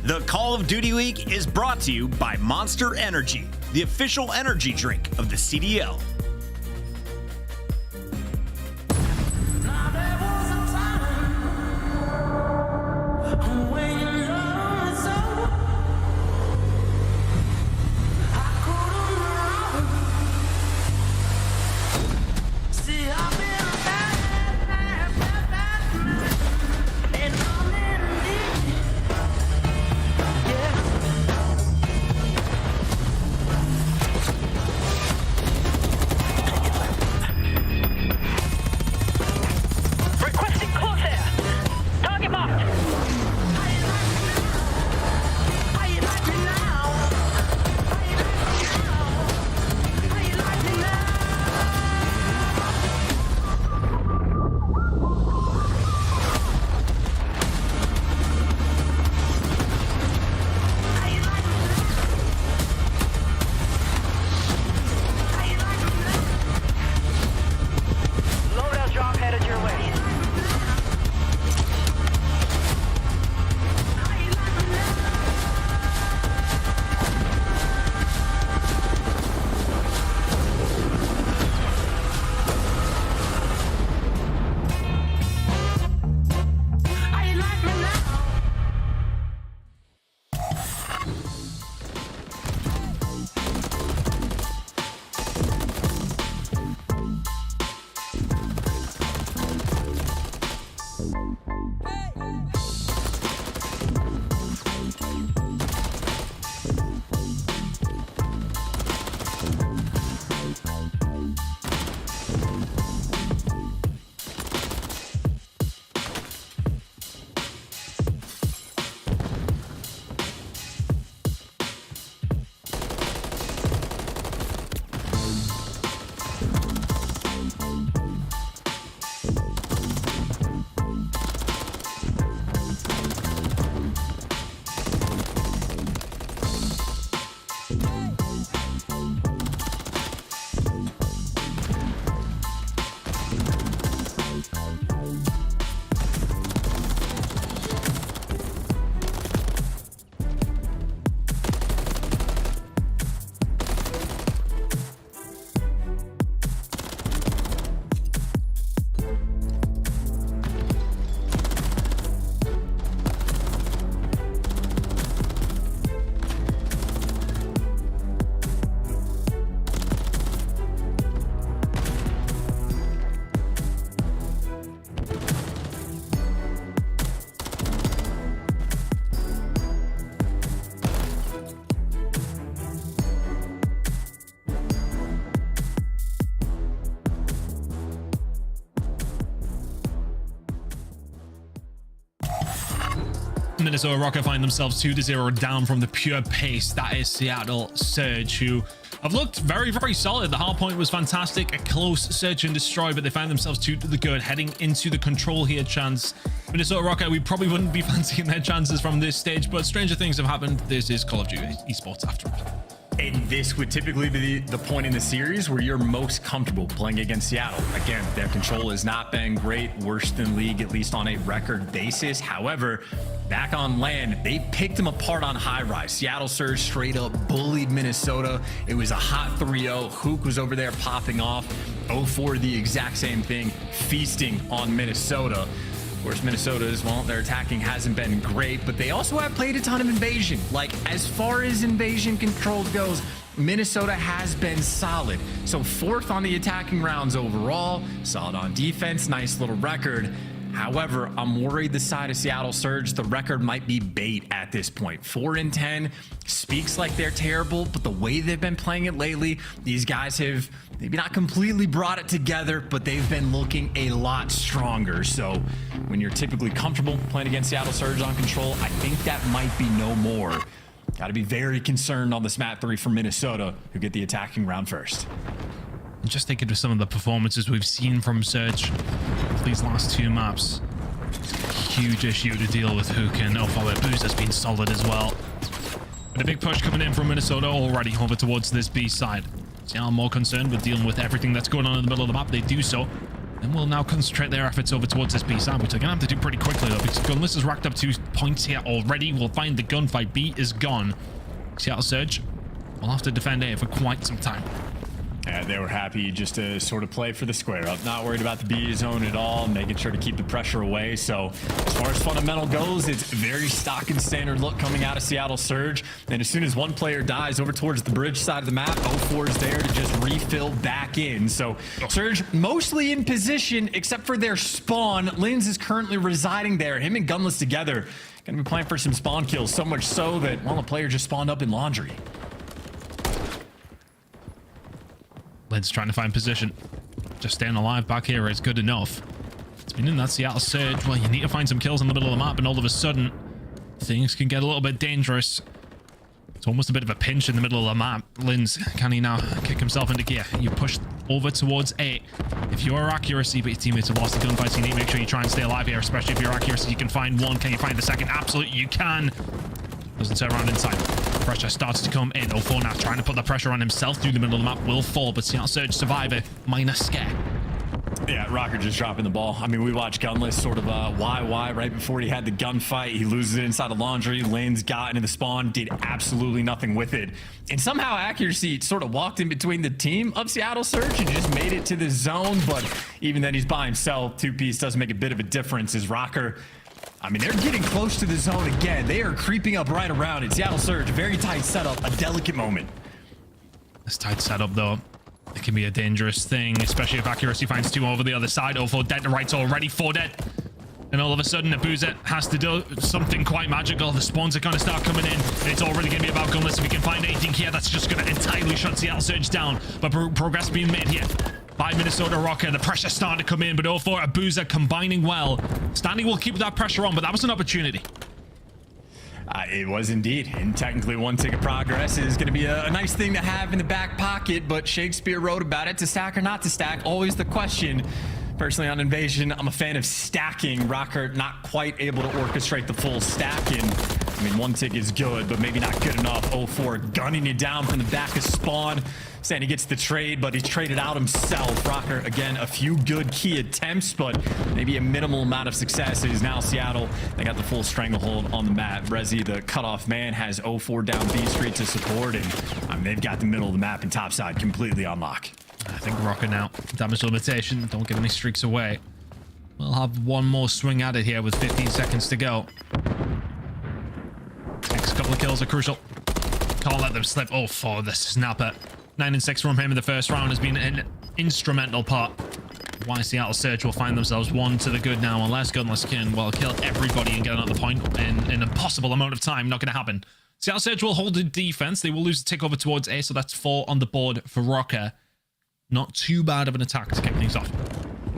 The Call of Duty League is brought to you by Monster Energy, the official energy drink of the CDL. Minnesota Rocket find themselves 2-0 down from the pure pace. That is Seattle Surge, who have looked very, very solid. The hardpoint was fantastic. A close search and destroy, but they find themselves 2 to the good, heading into the control here chance. Minnesota Rocket, we probably wouldn't be fancying their chances from this stage, but stranger things have happened. This is Call of Duty esports after all. And this would typically be the point in the series where you're most comfortable playing against Seattle. Again, their control has not been great, worse than league, at least on a record basis. However, back on land, they picked them apart on high rise. Seattle Surge straight up bullied Minnesota. It was a hot 3-0. Hook was over there popping off. 0-4, the exact same thing, feasting on Minnesota. Of course, Minnesota's, well, their attacking hasn't been great, but they also have played a ton of invasion. Like, as far as invasion control goes, Minnesota has been solid. So 4th on the attacking rounds overall, solid on defense, nice little record. However, I'm worried the side of Seattle Surge, the record might be bait at this point. 4-10 speaks like they're terrible, but the way they've been playing it lately, these guys have maybe not completely brought it together, but they've been looking a lot stronger. So when you're typically comfortable playing against Seattle Surge on control, I think that might be no more. Got to be very concerned on this map 3 for Minnesota, who get the attacking round first. Just thinking of some of the performances we've seen from Surge these last 2 maps. Huge issue to deal with Hook, and Booze has been solid as well. But a big push coming in from Minnesota already over towards this B side. Seattle more concerned with dealing with everything that's going on in the middle of the map. They do so. And will now concentrate their efforts over towards this B side, which they're going to have to do pretty quickly though, because Gunless has racked up 2 points here already. We'll find the gunfight. B is gone. Seattle Surge will have to defend A for quite some time. Yeah, they were happy just to sort of play for the square up, not worried about the B zone at all, making sure to keep the pressure away. So as far as fundamental goes, it's very stock and standard look coming out of Seattle Surge. And as soon as one player dies over towards the bridge side of the map, 0-4 is there to just refill back in. So Surge mostly in position except for their spawn. Linz is currently residing there. Him and Gunless together going to be playing for some spawn kills, so much so that, well, a player just spawned up in laundry. Lid's trying to find position. Just staying alive back here is good enough. It's been in that Seattle Surge. Well, you need to find some kills in the middle of the map, and all of a sudden, things can get a little bit dangerous. It's almost a bit of a pinch in the middle of the map. Linz, can he now kick himself into gear? You push over towards A. If your accuracy, but your teammates have lost the gunfights, you need to make sure you try and stay alive here, especially if your accuracy, you can find one. Can you find the second? Absolutely, you can. Doesn't turn around inside. Pressure starts to come in. 0-4 now trying to put the pressure on himself through the middle of the map. Will fall, but Seattle Surge survivor. Minor scare. Yeah, Rocker just dropping the ball. I mean, we watched Gunless sort of why right before he had the gunfight. He loses it inside of laundry. Lane's got into the spawn, did absolutely nothing with it. And somehow accuracy sort of walked in between the team of Seattle Surge and just made it to the zone. But even then, he's by himself. 2-piece does make a bit of a difference as Rocker, I mean, they're getting close to the zone again. They are creeping up right around it. Seattle Surge, very tight setup, a delicate moment. This tight setup, though, it can be a dangerous thing, especially if accuracy finds 2 over the other side. 0-4 dead to right's already 4 dead. And all of a sudden, Abuza has to do something quite magical. The spawns are going to start coming in, and it's already going to be about Gunless. If we can find anything here, that's just going to entirely shut Seattle Surge down. But progress being made here by Minnesota Rocket. The pressure starting to come in, but 0-4 Abuza combining well. Standing will keep that pressure on, but that was an opportunity. It was indeed, and technically 1 ticket progress is going to be a nice thing to have in the back pocket, but Shakespeare wrote about it, to stack or not to stack, always the question. Personally, on Invasion, I'm a fan of stacking. Rocker not quite able to orchestrate the full stacking. I mean, 1 tick is good, but maybe not good enough. 0-4 gunning you down from the back of spawn. Saying he gets the trade, but he's traded out himself. Rocker, again, a few good key attempts, but maybe a minimal amount of success. It is now Seattle. They got the full stranglehold on the map. Rezi, the cutoff man, has 0-4 down B Street to support, and I mean, they've got the middle of the map and top side completely on lock. I think Rocker now. Damage limitation. Don't give any streaks away. We'll have 1 more swing at it here with 15 seconds to go. Next couple of kills are crucial. Can't let them slip. 0-4, the snapper. 9 and 6 from him in the first round has been an instrumental part. Why Seattle Surge will find themselves 1 to the good now, unless Gunless can, well, kill everybody and get another point in an impossible amount of time. Not going to happen. Seattle Surge will hold the defense. They will lose the tick over towards A, so that's 4 on the board for Rocker. Not too bad of an attack to kick things off.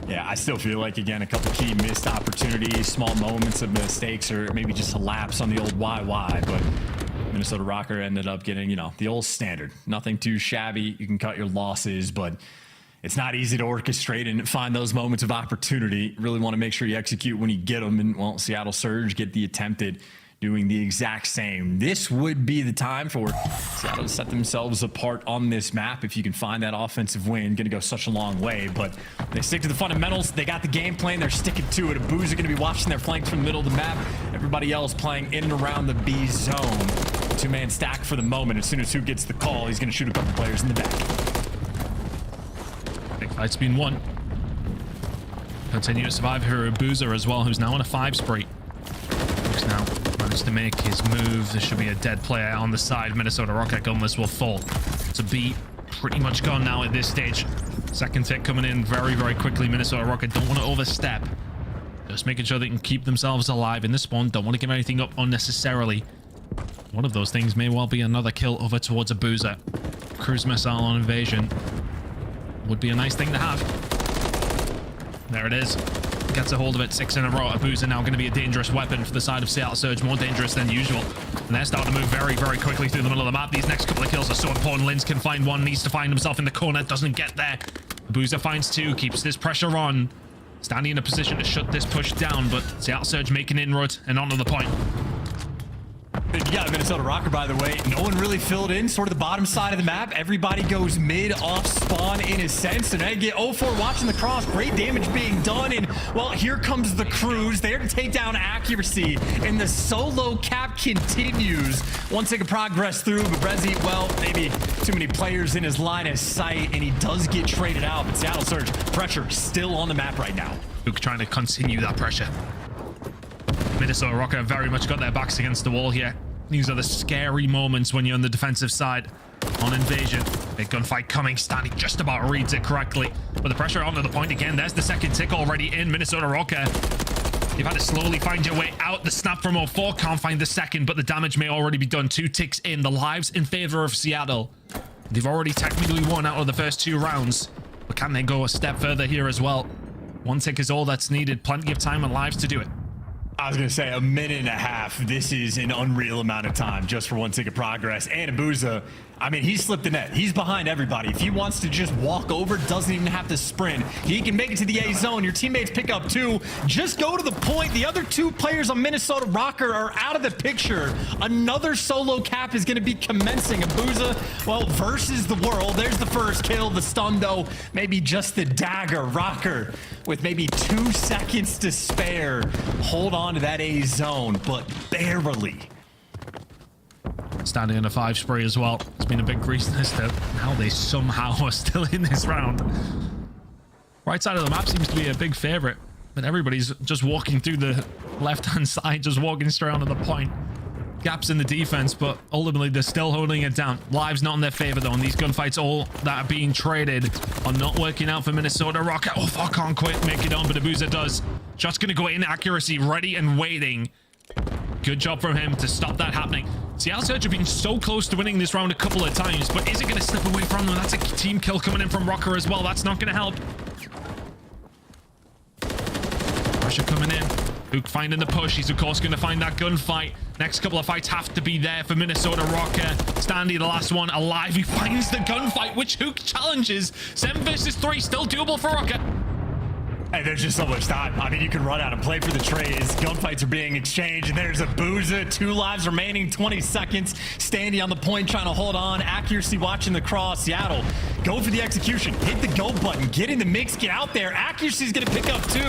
Yeah, I still feel like, again, a couple key missed opportunities, small moments of mistakes, or maybe just a lapse on the old YY, but Minnesota Rocker ended up getting, you know, the old standard. Nothing too shabby. You can cut your losses, but it's not easy to orchestrate and find those moments of opportunity. Really want to make sure you execute when you get them. And, well, Seattle Surge get the attempted, doing the exact same. This would be the time for Seattle to set themselves apart on this map. If you can find that offensive win, going to go such a long way. But they stick to the fundamentals. They got the game plan. They're sticking to it. Abu's are going to be watching their flanks from the middle of the map. Everybody else playing in and around the B zone. Two-man stack for the moment. As soon as Who gets the call, he's going to shoot a couple players in the back. Big fight's been won. Continue to survive here, Boozer as well, who's now on a 5 spree. Looks now managed to make his move. There should be a dead player on the side. Minnesota Rocket Gunless will fall. To be pretty much gone now at this stage. Second tick coming in very, very quickly. Minnesota Rocket don't want to overstep. Just making sure they can keep themselves alive in the spawn. Don't want to give anything up unnecessarily. One of those things may well be another kill over towards a Boozer. Cruise missile on invasion would be a nice thing to have. There it is. Gets a hold of it. 6 in a row. A Boozer now going to be a dangerous weapon for the side of Seattle Surge. More dangerous than usual. And they're starting to move very, very quickly through the middle of the map. These next couple of kills are so important. Lins can find one. Needs to find himself in the corner. Doesn't get there. Boozer finds 2. Keeps this pressure on. Standing in a position to shut this push down. But Seattle Surge making inroad and onto the point. You got a Minnesota Rocker, by the way. No one really filled in sort of the bottom side of the map. Everybody goes mid off spawn in a sense. And I get 0-4 watching the cross. Great damage being done. And, well, here comes the Cruise. There to take down accuracy. And the solo cap continues. Once they can progress through. But Brezzy, well, maybe too many players in his line of sight. And he does get traded out. But Seattle Surge, pressure still on the map right now. Luke trying to continue that pressure. Minnesota Rocker very much got their backs against the wall here. These are the scary moments when you're on the defensive side on invasion. Big gunfight coming. Stanley just about reads it correctly. But the pressure onto the point again. There's the second tick already in. Minnesota Rocker. You've had to slowly find your way out. The snap from 0-4 can't find the second, but the damage may already be done. 2 ticks in. The lives in favor of Seattle. They've already technically won out of the first 2 rounds. But can they go a step further here as well? 1 tick is all that's needed. Plenty of time and lives to do it. I was going to say 1.5 minutes. This is an unreal amount of time just for 1 tick of progress. And Abuza, I mean, he slipped the net. He's behind everybody. If he wants to just walk over, doesn't even have to sprint. He can make it to the A zone. Your teammates pick up 2. Just go to the point. The other 2 players on Minnesota Rocker are out of the picture. Another solo cap is going to be commencing. Abuza, well, versus the world. There's the first kill. The stun, though, maybe just the dagger. Rocker with maybe 2 seconds to spare. Hold on to that A zone, but barely. Standing in a 5 spree as well. It's been a big reason as to how they somehow are still in this round. Right side of the map seems to be a big favorite, but everybody's just walking through the left-hand side, just walking straight onto the point. Gaps in the defense, but ultimately they're still holding it down. Lives not in their favor though, and these gunfights all that are being traded are not working out for Minnesota Rocket. Oh, fuck, can't quite make it on, but Abuza does. Just gonna go in, accuracy, ready and waiting. Good job from him to stop that happening. Seattle Surge have been so close to winning this round a couple of times, but is it going to slip away from them? That's a team kill coming in from Rocker as well. That's not going to help. Pressure coming in. Luke finding the push. He's, of course, going to find that gunfight. Next couple of fights have to be there for Minnesota Rocker. Standy, the last one, alive. He finds the gunfight, which Hook challenges. 7 versus 3, still doable for Rocker. Hey, there's just so much time. I mean, you can run out and play for the trays. Gunfights are being exchanged, and there's a Booza. 2 lives remaining, 20 seconds. Standy on the point, trying to hold on. Accuracy watching the cross. Seattle, go for the execution. Hit the go button. Get in the mix. Get out there. Accuracy's going to pick up 2.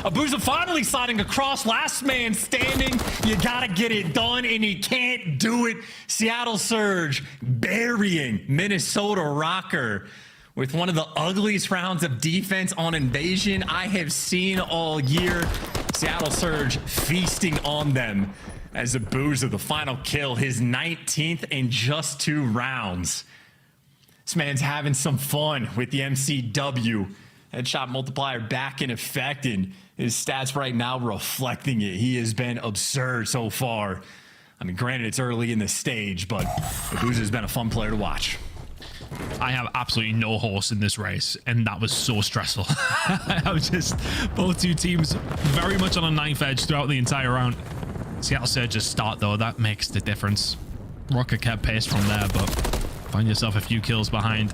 Abuza finally sliding across. Last man standing. You got to get it done, and he can't do it. Seattle Surge burying Minnesota Rocker with one of the ugliest rounds of defense on invasion I have seen all year. Seattle Surge feasting on them as Abuza, the final kill, his 19th in just 2 rounds. This man's having some fun with the MCW. Headshot multiplier back in effect, and his stats right now reflecting it. He has been absurd so far. I mean, granted, it's early in the stage, but Abuza's been a fun player to watch. I have absolutely no horse in this race, and that was so stressful. I was just, both two teams very much on a knife edge throughout the entire round. Seattle Surge's start, though, that makes the difference. Rocket kept pace from there, but find yourself a few kills behind.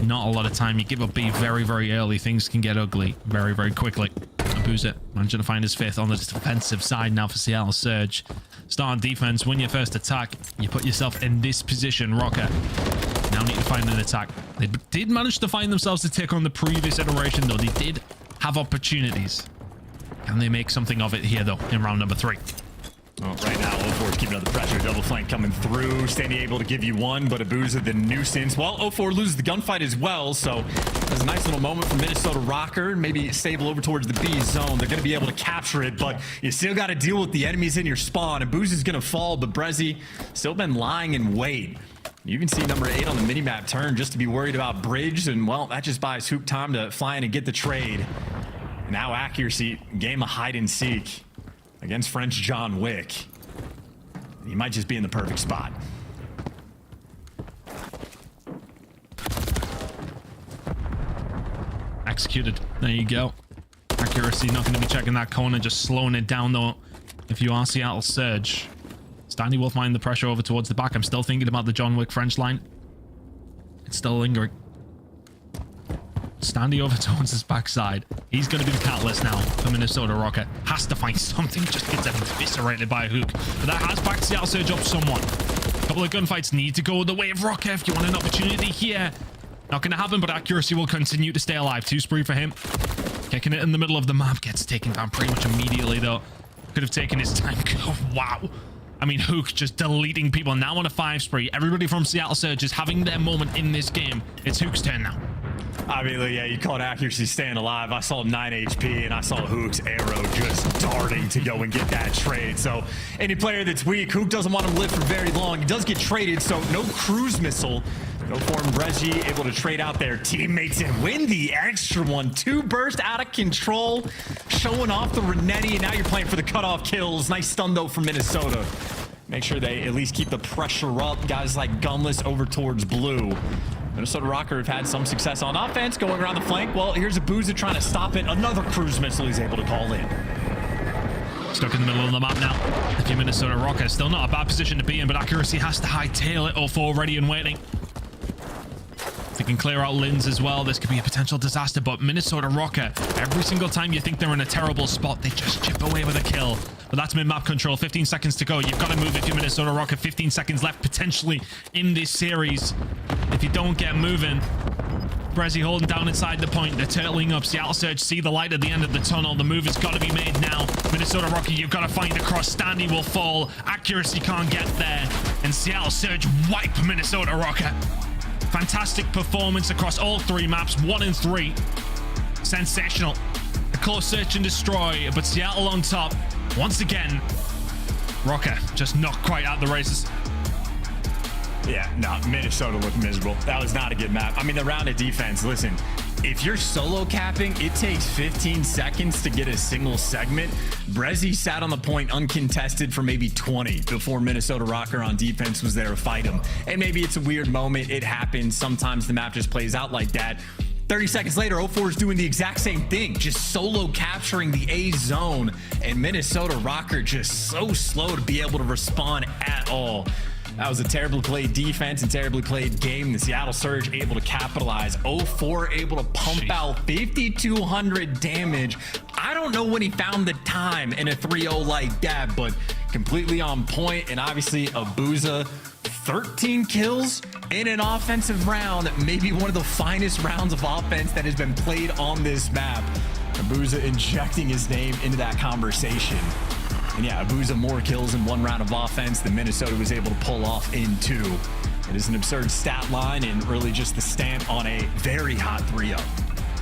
Not a lot of time. You give up B very, very early. Things can get ugly very, very quickly. Abuza managing to find his fifth on the defensive side now for Seattle Surge. Start on defense, win your first attack. You put yourself in this position, Rocket. Now need to find an attack. They did manage to find themselves to take on the previous iteration, though. They did have opportunities. Can they make something of it here, though, in round number 3? Well, right now, 04 is keeping up the pressure. Double flank coming through. Standy able to give you one, but Abuza the nuisance. Well, 04 loses the gunfight as well, so there's a nice little moment for Minnesota Rocker. Maybe stable over towards the B zone. They're going to be able to capture it, but you still got to deal with the enemies in your spawn. Abuza's going to fall, but Brezzy still been lying in wait. You even see number 8 on the minimap turn just to be worried about bridge, and well, that just buys Hook time to fly in and get the trade. Now accuracy, game of hide and seek against French John Wick. He might just be in the perfect spot. Executed. There you go. Accuracy, not going to be checking that corner, just slowing it down, though, if you are Seattle Surge. Standy will find the pressure over towards the back. I'm still thinking about the John Wick French line. It's still lingering. Standy over towards his backside. He's going to be the catalyst now for Minnesota Rocket. Has to find something. Just gets eviscerated by a Hook. But that has backed Seattle Surge up somewhat. A couple of gunfights need to go the way of Rocket if you want an opportunity here. Not going to happen, but accuracy will continue to stay alive. 2 spree for him. Kicking it in the middle of the map. Gets taken down pretty much immediately, though. Could have taken his time. Wow. I mean, Hook just deleting people. Now on a 5 spree. Everybody from Seattle Surge is having their moment in this game. It's Hook's turn now. I mean, yeah, you call it accuracy staying alive. I saw 9 HP, and I saw Hook's arrow just darting to go and get that trade. So any player that's weak, Hook doesn't want him to live for very long. He does get traded, so no cruise missile. Go for him, Brezzy, able to trade out their teammates and win the extra one. 2 burst out of control, showing off the Renetti, and now you're playing for the cutoff kills. Nice stun, though, from Minnesota. Make sure they at least keep the pressure up. Guys like Gunless over towards blue. Minnesota Rocker have had some success on offense, going around the flank. Well, here's Abuza trying to stop it. Another cruise missile he's able to call in. Stuck in the middle of the map now. If you're Minnesota Rocker, still not a bad position to be in, but accuracy has to hightail it. 04 ready and waiting. If they can clear out Linz as well, this could be a potential disaster, but Minnesota Rocker, every single time you think they're in a terrible spot, they just chip away with a kill. But that's mid-map control. 15 seconds to go. You've got to move if you're Minnesota Rocker. 15 seconds left potentially in this series. If you don't get moving, Brezzy holding down inside the point. They're turtling up. Seattle Surge see the light at the end of the tunnel. The move has got to be made now. Minnesota Rocker, you've got to find a cross. Standy will fall. Accuracy can't get there. And Seattle Surge wipe Minnesota Rocker. Fantastic performance across all 3 maps. 1 and 3. Sensational. A close search and destroy, but Seattle on top. Once again, Rocker just not quite out the races. Yeah, no, Minnesota looked miserable. That was not a good map. I mean, the round of defense, listen, if you're solo capping, it takes 15 seconds to get a single segment. Brezzy sat on the point uncontested for maybe 20 before Minnesota Rocker on defense was there to fight him. And maybe it's a weird moment. It happens. Sometimes the map just plays out like that. 30 seconds later, 04 is doing the exact same thing, just solo capturing the A zone, and Minnesota Rocker just so slow to be able to respond at all. That was a terribly played defense and terribly played game. The Seattle Surge able to capitalize. 04 able to pump out 5,200 damage. I don't know when he found the time in a 3-0 like that, but completely on point. And obviously Abuza, 13 kills in an offensive round. Maybe one of the finest rounds of offense that has been played on this map. Abuza injecting his name into that conversation. And yeah, Abuza more kills in 1 round of offense than Minnesota was able to pull off in 2. It is an absurd stat line and really just the stamp on a very hot 3-0.